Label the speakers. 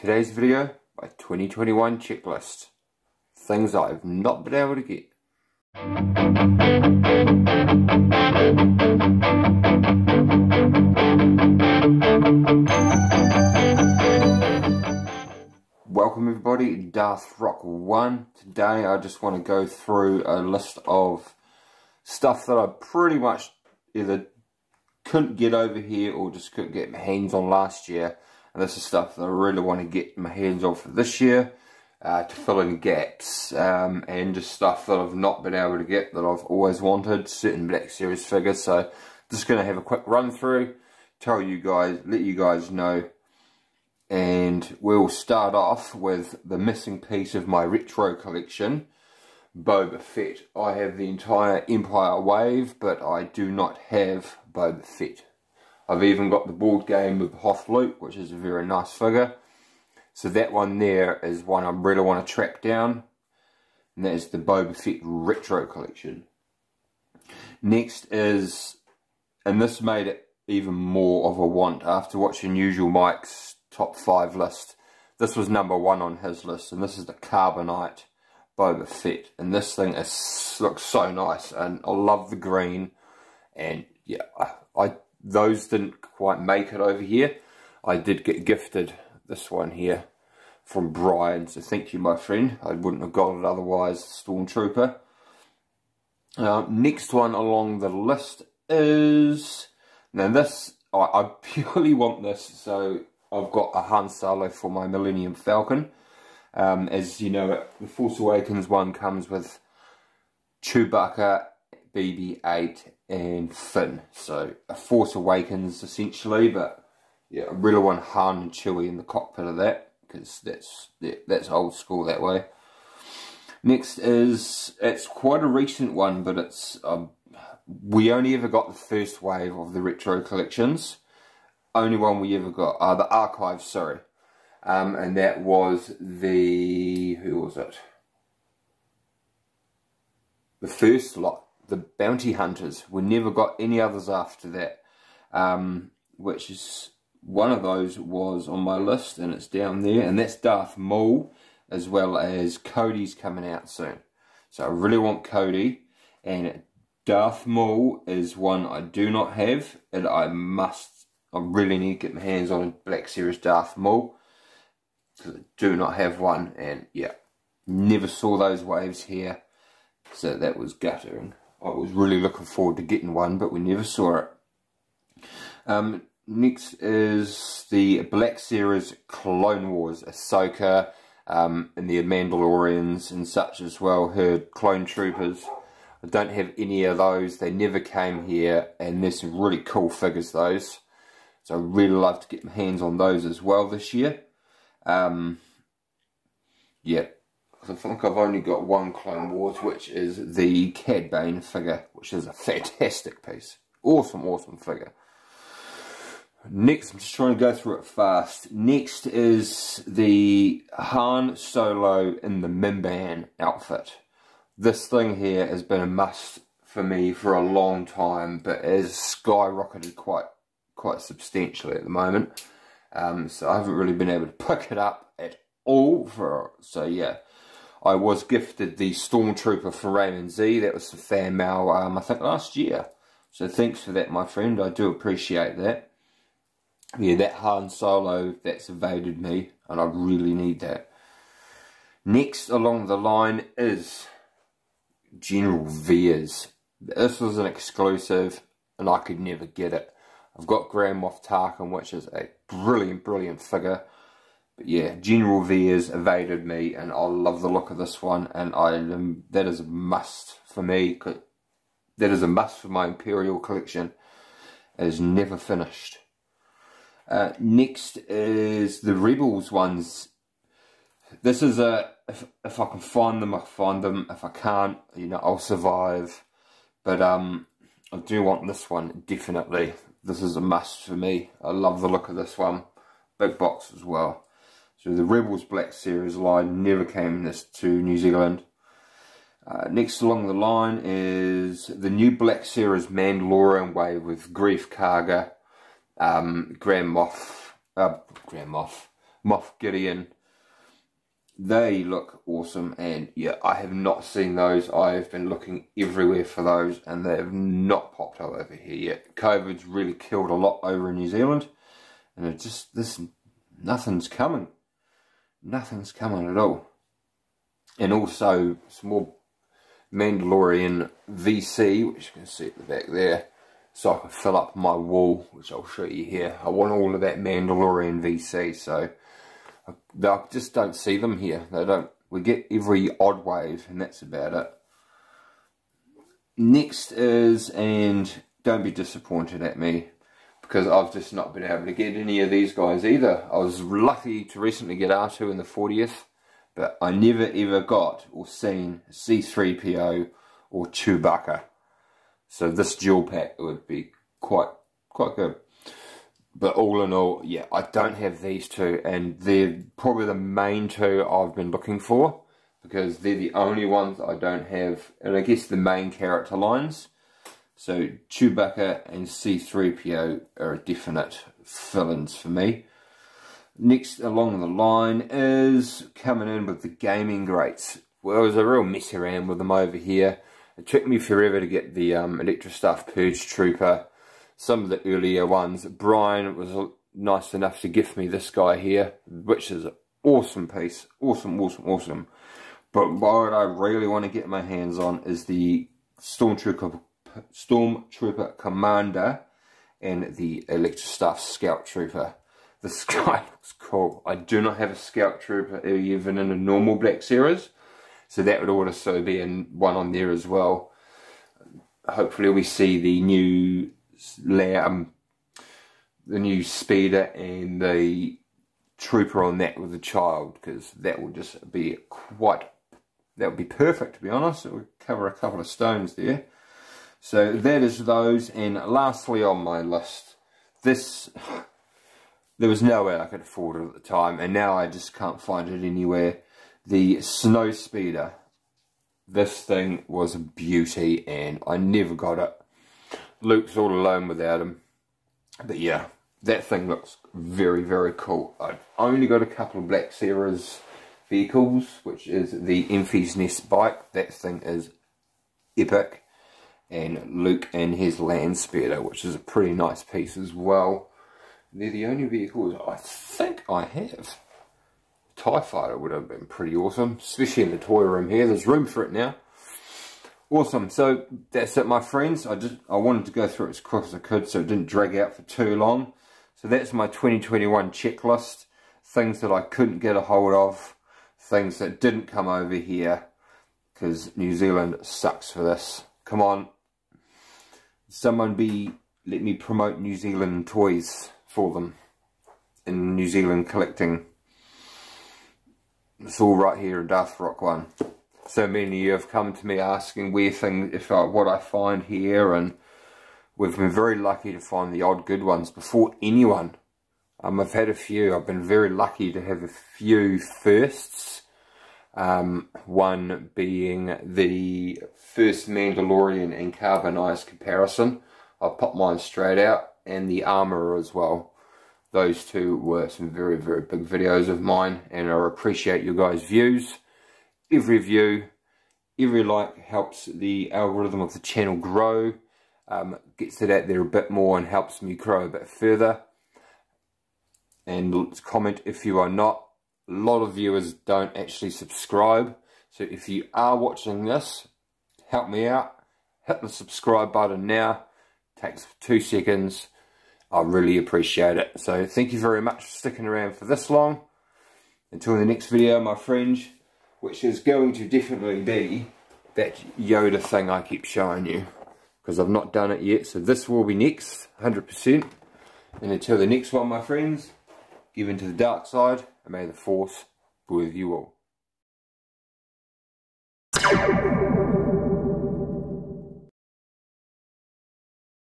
Speaker 1: Today's video, my 2021 checklist. Things I've not been able to get. Welcome everybody, Darth Rock 1. Today I just want to go through a list of stuff that I pretty much either couldn't get over here or just couldn't get my hands on last year. And this is stuff that I really want to get my hands on for this year to fill in gaps, and just stuff that I've not been able to get that I've always wanted, certain Black Series figures. So just going to have a quick run through, tell you guys, let you guys know, and we'll start off with the missing piece of my retro collection, Boba Fett. I have the entire Empire wave, but I do not have Boba Fett. I've even got the board game with Hoth Luke, which is a very nice figure. So that one there is one I really want to track down. And that is the Boba Fett Retro Collection. Next is, and this made it even more of a want after watching Usual Mike's top 5 list. This was number 1 on his list, and this is the Carbonite Boba Fett. And this thing looks so nice, and I love the green. And yeah, those didn't quite make it over here. I did get gifted this one here from Brian, so thank you, my friend. I wouldn't have got it otherwise, Stormtrooper. Next one along the list is, now this, I purely want this, so I've got a Han Solo for my Millennium Falcon. As you know, the Force Awakens one comes with Chewbacca, BB-8 and Finn, so a Force Awakens essentially, but yeah, I really want Han and Chewie in the cockpit of that, because that's old school that way. Next is, it's quite a recent one, but it's we only ever got the first wave of the retro collections. Only one we ever got, the archives, sorry, and that was the, who was it? The first lot. The Bounty Hunters. We never got any others after that, which is, one of those was on my list and it's down there, and that's Darth Maul, as well as Cody's coming out soon. So I really want Cody, and Darth Maul is one I do not have, and I really need to get my hands on a Black Series Darth Maul, because I do not have one, and yeah, never saw those waves here, so that was guttering. I was really looking forward to getting one, but we never saw it. Next is the Black Series Clone Wars, Ahsoka, and the Mandalorians and such as well, her clone troopers. I don't have any of those, they never came here, and there's some really cool figures, those. So I'd really love to get my hands on those as well this year. Yeah. I think I've only got one Clone Wars, which is the Cad Bane figure, which is a fantastic piece. Awesome, awesome figure. Next, I'm just trying to go through it fast. Next is the Han Solo in the Mimban outfit. This thing here has been a must for me for a long time, but it has skyrocketed quite substantially at the moment. So I haven't really been able to pick it up at all so yeah. I was gifted the Stormtrooper for Raymond Z. That was the fan mail, I think last year. So thanks for that, my friend. I do appreciate that. Yeah, that Han Solo, that's evaded me, and I really need that. Next along the line is General Veers. This was an exclusive, and I could never get it. I've got Grand Moff Tarkin, which is a brilliant, brilliant figure. But yeah, General Veers evaded me, and I love the look of this one, and that is a must for me. That is a must for my Imperial collection. It is never finished. Next is the Rebels ones. This is if I can find them, I find them. If I can't, you know, I'll survive. But I do want this one, definitely. This is a must for me. I love the look of this one. Big box as well. So the Rebels Black Series line never came to New Zealand. Next along the line is the new Black Series Mandalorian wave with Grief Karga, Grand Moff, Moff Gideon. They look awesome, and yeah, I have not seen those. I have been looking everywhere for those, and they have not popped up over here yet. COVID's really killed a lot over in New Zealand, and it just, nothing's coming. Nothing's coming at all. And also some more Mandalorian VC, which you can see at the back there, so I can fill up my wall, which I'll show you here. I want all of that Mandalorian VC, so I just don't see them here. They don't. We get every odd wave, and that's about it. Next is, and don't be disappointed at me, because I've just not been able to get any of these guys either. I was lucky to recently get R2 in the 40th, but I never ever got or seen C-3PO or Chewbacca. So this dual pack would be quite good. But all in all, yeah, I don't have these two, and they're probably the main two I've been looking for, because they're the only ones I don't have, and I guess the main character lines. So Chewbacca and C-3PO are definite fill-ins for me. Next along the line is coming in with the gaming greats. Well, it was a real mess around with them over here. It took me forever to get the Electra Stuff Purge Trooper. Some of the earlier ones. Brian was nice enough to gift me this guy here, which is an awesome piece. Awesome. But what I really want to get my hands on is the Stormtrooper Commander and the Electra Stuff Scout Trooper. This guy looks cool. I do not have a Scout Trooper even in a normal Black Series, so that would also be one on there as well. Hopefully we see the new speeder and the trooper on that with the child, because that will just be that would be perfect, to be honest. It would cover a couple of stones there. So that is those. And lastly on my list, there was no way I could afford it at the time, and now I just can't find it anywhere. The Snow Speeder. This thing was a beauty, and I never got it. Luke's all alone without him. But yeah, that thing looks very cool. I've only got a couple of Black Series vehicles, which is the Enfys Nest bike. That thing is epic. And Luke and his Land Speeder, which is a pretty nice piece as well. They're the only vehicles I think I have. TIE Fighter would have been pretty awesome, especially in the toy room here. There's room for it now. Awesome. So that's it, my friends. I wanted to go through it as quick as I could so it didn't drag out for too long. So that's my 2021 checklist. Things that I couldn't get a hold of. Things that didn't come over here, because New Zealand sucks for this. Come on. Someone let me promote New Zealand toys for them. In New Zealand collecting. It's all right here in Darth Rock 1. So many of you have come to me asking what I find here, and we've been very lucky to find the odd good ones before anyone. I've had a few. I've been very lucky to have a few firsts. One being the first Mandalorian and carbonized comparison. I popped mine straight out, and the armor as well. Those two were some very big videos of mine, and I appreciate you guys' views. Every view, every like helps the algorithm of the channel grow, gets it out there a bit more and helps me grow a bit further. And comment if you are not. A lot of viewers don't actually subscribe, so if you are watching this, help me out. Hit the subscribe button now. Takes 2 seconds. I really appreciate it. So thank you very much for sticking around for this long. Until the next video, my friends, which is going to definitely be that Yoda thing I keep showing you, because I've not done it yet. So this will be next, 100%. And until the next one, my friends, give into the dark side, and may the Force be with you all.